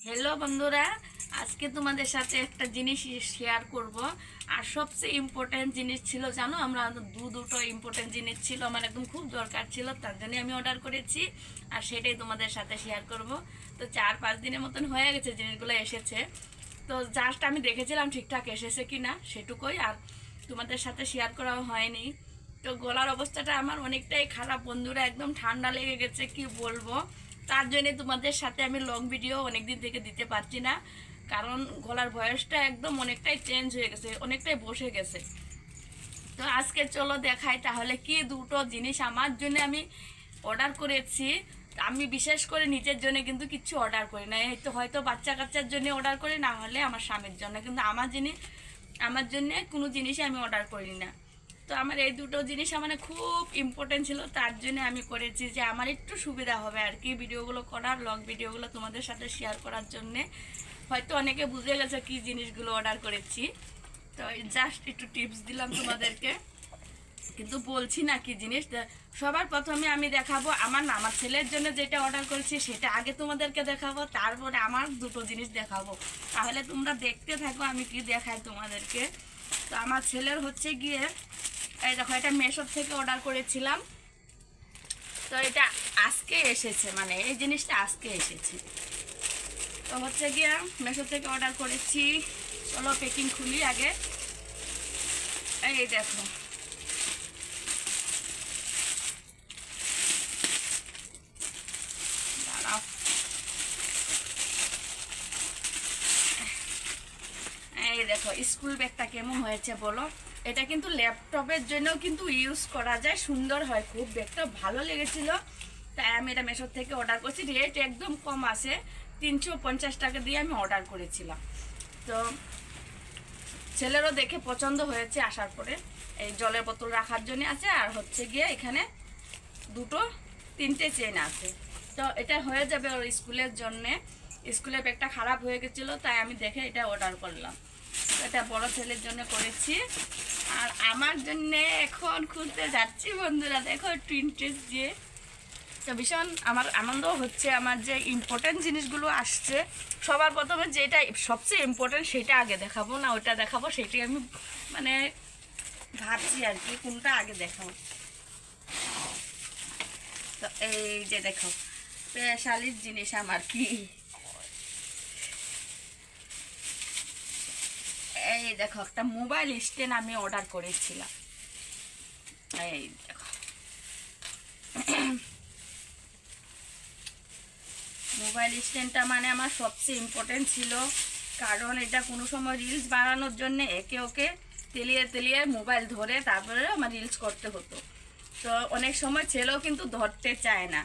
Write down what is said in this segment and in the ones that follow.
Hello বন্ধুরা, আজকে তোমাদের সাথে একটা জিনিস শেয়ার করব। আর সবচেয়ে ইম্পর্টেন্ট জিনিস ছিল, জানো, আমরা দুটো ইম্পর্টেন্ট জিনিস ছিল, আমার একদম খুব দরকার ছিল, তার জন্য আমি অর্ডার করেছি। আর সেটাই তোমাদের সাথে শেয়ার করব। তো 4-5 দিনের মতন হয়ে গেছে জিনিসগুলো এসেছে। তো জাস্ট আমি দেখেছিলাম ঠিকঠাক এসেছে কি না সেটুকুই, আর তোমাদের সাথে শেয়ার করাও হয়নি। তো গলার অবস্থাটা আমার অনেকটাই খারাপ বন্ধুরা, একদম ঠান্ডা লেগে গেছে, কি বলবো। তার জন্য তোমাদের সাথে আমি লং ভিডিও অনেকদিন থেকে দিতে পারছি না, কারণ গলার ভয়েসটা একদম অনেকটাই চেঞ্জ হয়ে গেছে, অনেকটাই বসে গেছে। তো আজকে চলো দেখাই তাহলে কি দুটো জিনিস আমার জন্য আমি অর্ডার করেছি। আমি বিশেষ করে নিজের জন্য কিন্তু কিচ্ছু অর্ডার করি না, এই তো হয়তো বাচ্চা কাচ্চার জন্য অর্ডার করি, না হলে আমার স্বামীর জন্য, কিন্তু আমার জন্য কোনো জিনিসই আমি অর্ডার করি না। তো আমার এই দুটো জিনিস আমার খুব ইম্পর্টেন্ট ছিল, তার জন্য আমি করেছি, যে আমার একটু সুবিধা হবে আর কি ভিডিওগুলো করার, লং ভিডিওগুলো তোমাদের সাথে শেয়ার করার জন্যে। হয়তো অনেকে বুঝে গেছে কি জিনিসগুলো অর্ডার করেছি। তো জাস্ট একটু টিপস দিলাম তোমাদেরকে, কিন্তু বলছি না কি জিনিস। সবার প্রথমে আমি দেখাবো আমার ছেলের জন্য যেটা অর্ডার করেছি সেটা আগে তোমাদেরকে দেখাবো, তারপরে আমার দুটো জিনিস দেখাবো। তাহলে তোমরা দেখতে থাকো আমি কি দেখাই তোমাদেরকে। তো আমার ছেলের হচ্ছে গিয়ে, এই দেখো, এটা মেশোর থেকে অর্ডার করেছিলাম। তো এটা আজকে এসেছে, মানে এই জিনিসটা আজকে এসেছে। তো হচ্ছে গিয়ে মেশো থেকে অর্ডার করেছি। চলো প্যাকিং খুলি আগে। এই দেখো, দাঁড়াও, এই দেখো স্কুল ব্যাগটা কেমন হয়েছে বলো। এটা কিন্তু ল্যাপটপের জন্য কিন্তু ইউজ করা যায়, সুন্দর হয় খুব, ব্যাগটা ভালো লেগেছিল। তাই আমি এটা মেশোর থেকে অর্ডার করছি, রেট একদম কম আছে, 350 টাকা দিয়ে আমি অর্ডার করেছিলাম। তো ছেলেরও দেখে পছন্দ হয়েছে আসার পরে। এই জলের বোতল রাখার জন্য আছে, আর হচ্ছে গিয়ে এখানে তিনটে চেন আছে। তো এটা হয়ে যাবে ওর স্কুলের জন্যে। স্কুলের ব্যাগটা খারাপ হয়ে গেছিলো, তাই আমি দেখে এটা অর্ডার করলাম। এটা বড় ছেলের জন্য করেছি, আর আমার জন্য এখন খুলতে যাচ্ছি বন্ধুরা। দেখো একটু ইন্টারেস্ট দিয়ে, তো ভীষণ আমার আনন্দ হচ্ছে। আমার যে ইম্পর্টেন্ট জিনিসগুলো আসছে, সবার প্রথমে যেটা সবচেয়ে ইম্পর্টেন্ট সেটা আগে দেখাবো না ওটা দেখাবো, সেটাই আমি মানে ভাবছি আর কি, কোনটা আগে দেখাবো। তো এই যে দেখো, স্পেশালির জিনিস আমার কি, এই দেখো একটা মোবাইল স্ট্যান্ড আমি অর্ডার করেছিলাম। এই দেখো, মোবাইল স্ট্যান্ডটা মানে আমার সবচেয়ে ইম্পর্টেন্ট ছিল, কারণ এটা কোনো সময় রিলস বানানোর জন্য একে ওকে তেলিয়ে তেলিয়ে মোবাইল ধরে তারপরে আমার রিলস করতে হতো। তো অনেক সময় ছেলেও কিন্তু ধরতে চায় না,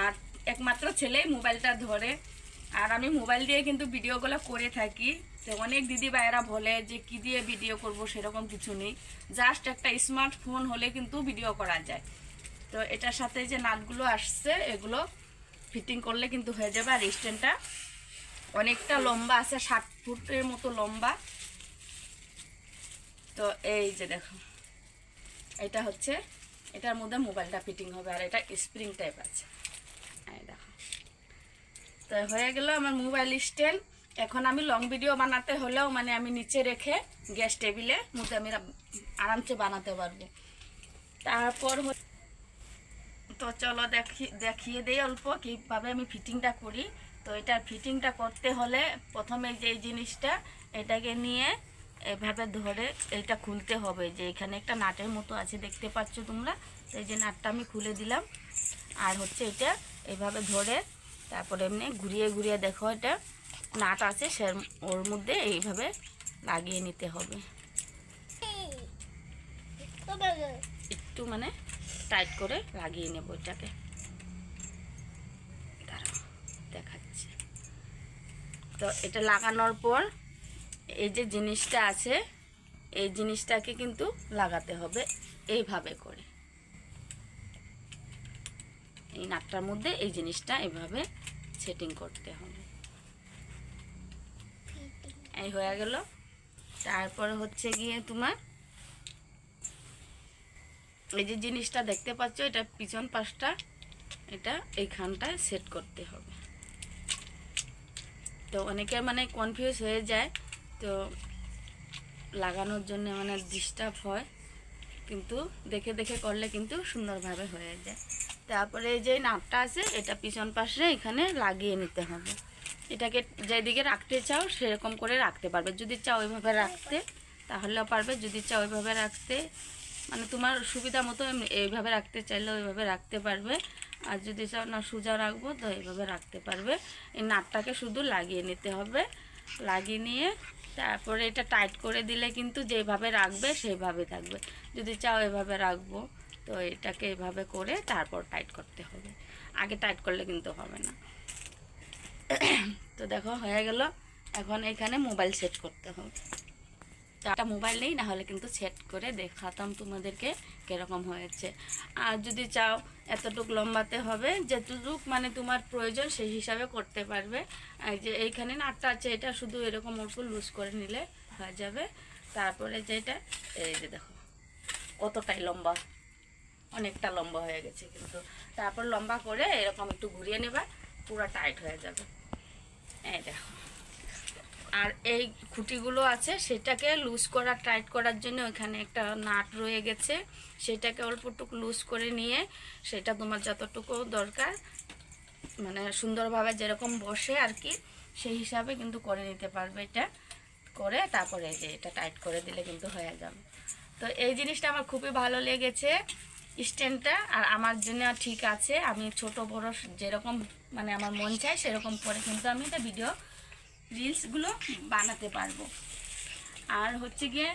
আর একমাত্র ছেলেই মোবাইলটা ধরে। আর আমি মোবাইল দিয়ে কিন্তু ভিডিওগুলো করে থাকি। তো অনেক দিদি ভাইয়েরা বলে যে কী দিয়ে ভিডিও করব, সেরকম কিছু নেই, জাস্ট একটা স্মার্টফোন হলে কিন্তু ভিডিও করা যায়। তো এটার সাথে যে নাটগুলো আসছে এগুলো ফিটিং করলে কিন্তু হয়ে যাবে। আর স্ট্যান্ডটা অনেকটা লম্বা আছে, 60 ফুটের মতো লম্বা। তো এই যে দেখো, এটা হচ্ছে, এটার মধ্যে মোবাইলটা ফিটিং হবে, আর এটা স্প্রিং টাইপ আছে। এই দেখো, তো হয়ে গেল আমার মোবাইল স্ট্যান্ড। এখন আমি লং ভিডিও বানাতে হলেও মানে আমি নিচে রেখে গ্যাস টেবিলে মধ্যে আমি আরামসে বানাতে পারবো। তারপর তো চলো দেখিয়ে দিই অল্প কীভাবে আমি ফিটিংটা করি। তো এটার ফিটিংটা করতে হলে প্রথমে যে জিনিসটা, এটাকে নিয়ে এভাবে ধরে এটা খুলতে হবে। যে এখানে একটা নাটের মতো আছে, দেখতে পাচ্ছ তোমরা। তো এই যে নাটটা আমি খুলে দিলাম, আর হচ্ছে এটা এভাবে ধরে তারপরে এমনি ঘুরিয়ে ঘুরিয়ে দেখো, এটা নাট আছে সে ওর মধ্যে এইভাবে লাগিয়ে নিতে হবে, একটু মানে টাইট করে লাগিয়ে নেব এটাকে। দাঁড়াও দেখাচ্ছি। তো এটা লাগানোর পর এই যে জিনিসটা আছে, এই জিনিসটাকে কিন্তু লাগাতে হবে এইভাবে করে। এই নাটটার মধ্যে এই জিনিসটা এইভাবে সেটিং করতে হবে। এই হয়ে গেল। তারপরে হচ্ছে গিয়ে তোমার এই যে জিনিসটা দেখতে পাচ্ছ, এটা পিছন পাশটা, এটা এইখানটায় সেট করতে হবে। তো অনেকের মানে কনফিউজ হয়ে যায়, তো লাগানোর জন্য মানে ডিস্টার্ব হয়, কিন্তু দেখে দেখে করলে কিন্তু সুন্দরভাবে হয়ে যায়। তারপরে এই যে নাটটা আছে এটা পিছন পাশে এখানে লাগিয়ে নিতে হবে। এটাকে যেদিকে রাখতে চাও সেরকম করে রাখতে পারবে, যদি চাও ওইভাবে রাখতে তাহলেও পারবে, যদি চাও ওইভাবে রাখতে মানে তোমার সুবিধা মতো এইভাবে রাখতে চাইলে ওইভাবে রাখতে পারবে, আর যদি চাও না সোজা রাখবো তো এইভাবে রাখতে পারবে। এই নাটটাকে শুধু লাগিয়ে নিতে হবে, লাগিয়ে নিয়ে তারপরে এটা টাইট করে দিলে কিন্তু যেভাবে রাখবে সেইভাবে থাকবে। যদি চাও এভাবে রাখবো তো এটাকে এভাবে করে তারপর টাইট করতে হবে, আগে টাইট করলে কিন্তু হবে না। তো দেখো হয়ে গেল, এখন এখানে মোবাইল সেট করতে হবে। তো একটা মোবাইল নেই, না হলে কিন্তু সেট করে দেখাতাম তোমাদেরকে কীরকম হয়েছে। আর যদি চাও এতটুক লম্বাতে হবে, যেটুক মানে তোমার প্রয়োজন সেই হিসাবে করতে পারবে। আর যে এইখানে নাটটা আছে এটা শুধু এরকম অল্প লুজ করে নিলে হয়ে যাবে। তারপরে যেটা এই যে দেখো কতটাই লম্বা, অনেকটা লম্বা হয়ে গেছে কিন্তু। তারপর লম্বা করে এরকম একটু ঘুরিয়ে নেবা, পুরো টাইট হয়ে যাবে। এই দেখো, আর এই খুঁটিগুলো আছে সেটাকে লুজ করা টাইট করার জন্য ওইখানে একটা নাট রয়ে গেছে, সেটাকে অল্পটুকু লুজ করে নিয়ে সেটা তোমার যতটুকু দরকার মানে সুন্দরভাবে যেরকম বসে আর কি সেই হিসাবে কিন্তু করে নিতে পারবে। এটা করে তারপরে এই যে এটা টাইট করে দিলে কিন্তু হয়ে যাবে। তো এই জিনিসটা আমার খুবই ভালো লেগেছে স্ট্যান্ডটা, আর আমার জন্য ঠিক আছে। আমি ছোট বড় যেরকম মানে আমার মন চায় সেরকম করে কিন্তু আমি এটা ভিডিও রিলসগুলো বানাতে পারবো। আর হচ্ছে গিয়ে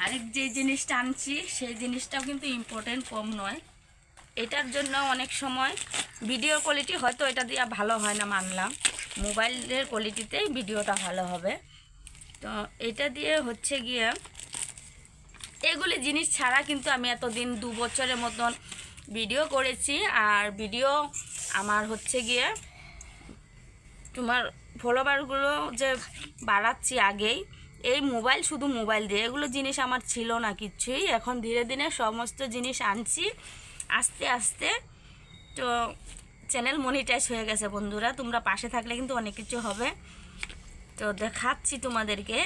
আরেক যে জিনিসটা আনছি সেই জিনিসটাও কিন্তু ইম্পর্টেন্ট, কম নয়। এটার জন্য অনেক সময় ভিডিও কোয়ালিটি হয়তো এটা দিয়ে ভালো হয় না, মানলাম মোবাইলের কোয়ালিটিতেই ভিডিওটা ভালো হবে। তো এটা দিয়ে হচ্ছে গিয়ে এগুলি জিনিস ছাড়া কিন্তু আমি এতদিন 2 বছরের মতন ভিডিও করেছি, আর ভিডিও আমার হচ্ছে গিয়ে তোমার ফলোয়ারগুলো যে বাড়াচ্ছি আগেই এই মোবাইল, শুধু মোবাইল দিয়ে, এগুলো জিনিস আমার ছিল না কিছুই। এখন ধীরে ধীরে সমস্ত জিনিস আনছি আস্তে আস্তে। তো চ্যানেল মনিটাইজ হয়ে গেছে বন্ধুরা, তোমরা পাশে থাকলে কিন্তু অনেক কিছু হবে। তো দেখাচ্ছি তোমাদেরকে,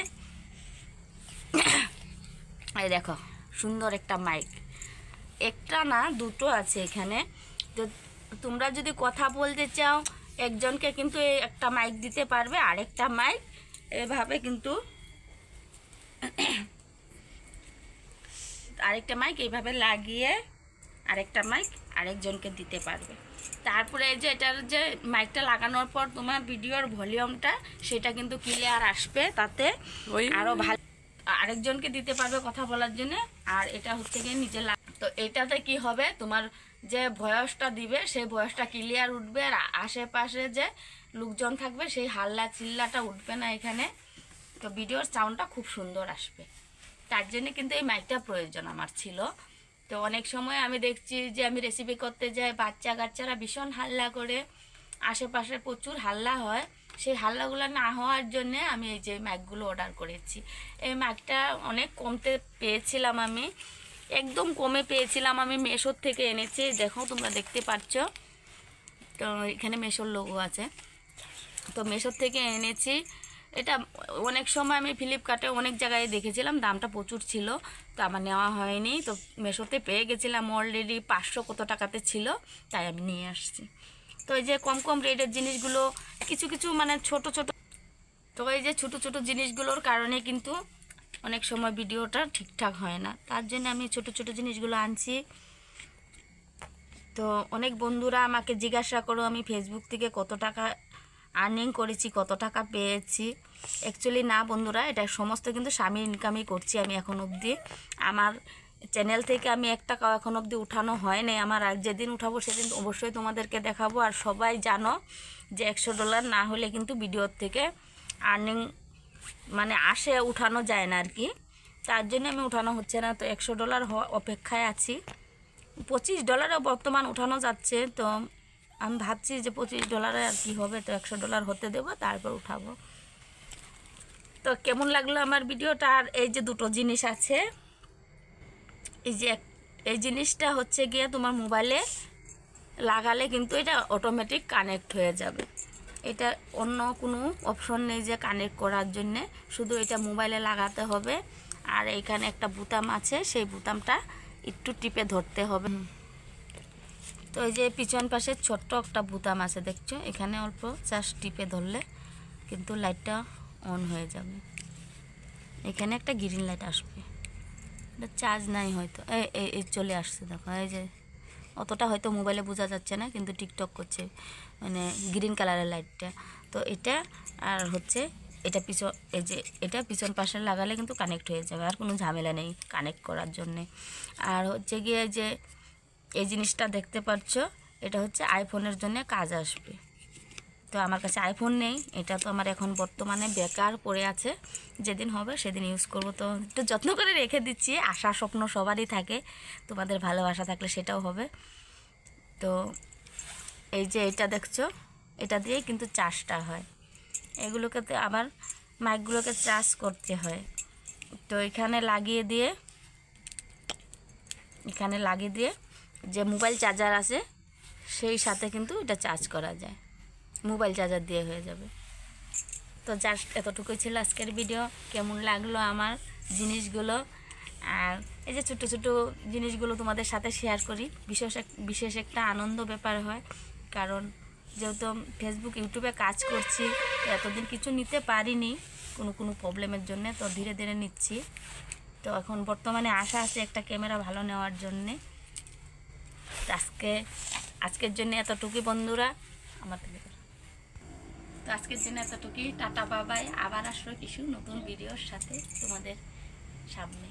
এই দেখো সুন্দর একটা মাইক, একটা না দুটো আছে এখানে। তো তোমরা যদি কথা বলতে চাও একজনকে কিন্তু এই একটা মাইক দিতে পারবে, আরেকটা মাইক এভাবে কিন্তু আরেকটা মাইক এইভাবে লাগিয়ে আরেকটা মাইক আরেকজনকে দিতে পারবে। তারপরে এই যে এটার যে মাইকটা লাগানোর পর তোমার ভিডিওর ভলিউমটা সেটা কিন্তু ক্লিয়ার আসবে, তাতে আরও ভালো আরেকজনকে দিতে পারবে কথা বলার জন্য। আর এটা হচ্ছে গিয়ে নিচে তো এটাতে কি হবে, তোমার যে ভয়েসটা দিবে সেই ভয়েসটা ক্লিয়ার উঠবে, আর আশেপাশে যে লোকজন থাকবে সেই হাল্লা চিল্লাটা উঠবে না এখানে। তো ভিডিওর সাউন্ডটা খুব সুন্দর আসবে, তার জন্য কিন্তু এই মাইকটা প্রয়োজন আমার ছিল। তো অনেক সময় আমি দেখছি যে আমি রেসিপি করতে যাই, বাচ্চা কাচ্চারা ভীষণ হাল্লা করে, আশেপাশে প্রচুর হাল্লা হয়, সেই হাল্লাগুলো না হওয়ার জন্যে আমি এই যে মাইকগুলো অর্ডার করেছি। এই মাইকটা অনেক কমতে পেয়েছিলাম, আমি একদম কমে পেয়েছিলাম, আমি মেশোর থেকে এনেছি, দেখো তোমরা দেখতে পাচ্ছ। তো এখানে মেশোর লোগো আছে, তো মেশোর থেকে এনেছি। এটা অনেক সময় আমি ফ্লিপকার্টে অনেক জায়গায় দেখেছিলাম, দামটা প্রচুর ছিল, তো আমার নেওয়া হয়নি। তো মেশোতে পেয়ে গেছিলাম অলরেডি 500 কত টাকাতে ছিল, তাই আমি নিয়ে আসছি। তো এই যে কম কম রেটের জিনিসগুলো কিছু কিছু মানে ছোট ছোট, তো এই যে ছোট ছোট জিনিসগুলোর কারণে কিন্তু অনেক সময় ভিডিওটা ঠিকঠাক হয় না, তার জন্য আমি ছোট ছোট জিনিসগুলো আনছি। তো অনেক বন্ধুরা আমাকে জিজ্ঞাসা করো আমি ফেসবুক থেকে কত টাকা আর্নিং করেছি, কত টাকা পেয়েছি। অ্যাকচুয়ালি না বন্ধুরা, এটা সমস্ত কিন্তু স্বামীর ইনকামই করছি আমি এখন অবধি। আমার চ্যানেল থেকে আমি 1 টাকাও এখন অবধি উঠানো হয়নি। আমার আর যেদিন উঠাবো সেদিন অবশ্যই তোমাদেরকে দেখাবো। আর সবাই জানো যে $100 না হলে কিন্তু ভিডিওর থেকে আর্নিং মানে আসে, উঠানো যায় না আর কি, তার জন্য আমি উঠানো হচ্ছে না। তো $100 হওয়া অপেক্ষায় আছি। $25 বর্তমান উঠানো যাচ্ছে, তো আমি ভাবছি যে $25 আর কি হবে, তো $100 হতে দেবো তারপর উঠাবো। তো কেমন লাগলো আমার ভিডিওটা। আর এই যে দুটো জিনিস আছে, এই যে এই জিনিসটা হচ্ছে গিয়ে তোমার মোবাইলে লাগালে কিন্তু এটা অটোমেটিক কানেক্ট হয়ে যাবে। এটা অন্য কোনো অপশন নেই যে কানেক্ট করার জন্যে, শুধু এটা মোবাইলে লাগাতে হবে। আর এখানে একটা বোতাম আছে, সেই বোতামটা একটু টিপে ধরতে হবে। তো এই যে পিছন পাশে ছোট্ট একটা বোতাম আছে দেখছো, এখানে অল্প জাস্ট টিপে ধরলে কিন্তু লাইটটা অন হয়ে যাবে। এখানে একটা গ্রিন লাইট আসবে, এটা চার্জ নাই হয়তো, এই চলে আসছে দেখো। এই যে অতটা হয়তো মোবাইলে বোঝা যাচ্ছে না, কিন্তু টিকটক করছে মানে গ্রিন কালারের লাইটটা। তো এটা আর হচ্ছে এটা পিছন, এই যে এটা পিছন পাশে লাগালে কিন্তু কানেক্ট হয়ে যাবে, আর কোনো ঝামেলা নেই কানেক্ট করার জন্যে। আর হচ্ছে গিয়ে যে এই জিনিসটা দেখতে পাচ্ছ, এটা হচ্ছে আইফোনের জন্য কাজ আসবে। তো আমার কাছে আইফোন নেই, এটা তো আমার এখন বর্তমানে বেকার পড়ে আছে, যেদিন হবে সেদিন ইউজ করব। তো একটু যত্ন করে রেখে দিচ্ছি, আশা স্বপ্ন সবারই থাকে, তোমাদের ভালোবাসা থাকলে সেটাও হবে। তো এই যে এটা দেখছো, এটা দিয়েই কিন্তু চার্জটা হয়। এগুলোকে তো আবার মাইকগুলোকে চার্জ করতে হয়। তো এখানে লাগিয়ে দিয়ে যে মোবাইল চার্জার আছে সেই সাথে কিন্তু এটা চার্জ করা যায়, মোবাইল চার্জার দিয়ে হয়ে যাবে। তো জাস্ট এতটুকুই ছিল আজকের ভিডিও। কেমন লাগলো আমার জিনিসগুলো, আর এই যে ছোটো ছোটো জিনিসগুলো তোমাদের সাথে শেয়ার করি, বিশেষ একটা আনন্দ ব্যাপার হয়। কারণ যেহেতু ফেসবুক ইউটিউবে কাজ করছি, এতদিন কিছু নিতে পারিনি কোনো প্রবলেমের জন্যে, তো ধীরে ধীরে নিচ্ছি। তো এখন বর্তমানে আশা আছে একটা ক্যামেরা ভালো নেওয়ার জন্যে। আজকের জন্য এতটুকুই বন্ধুরা, তো আজকের জন্য এতটুকুই। টাটা বাবাই, আবার আসলো কিছু নতুন ভিডিওর সাথে তোমাদের সামনে।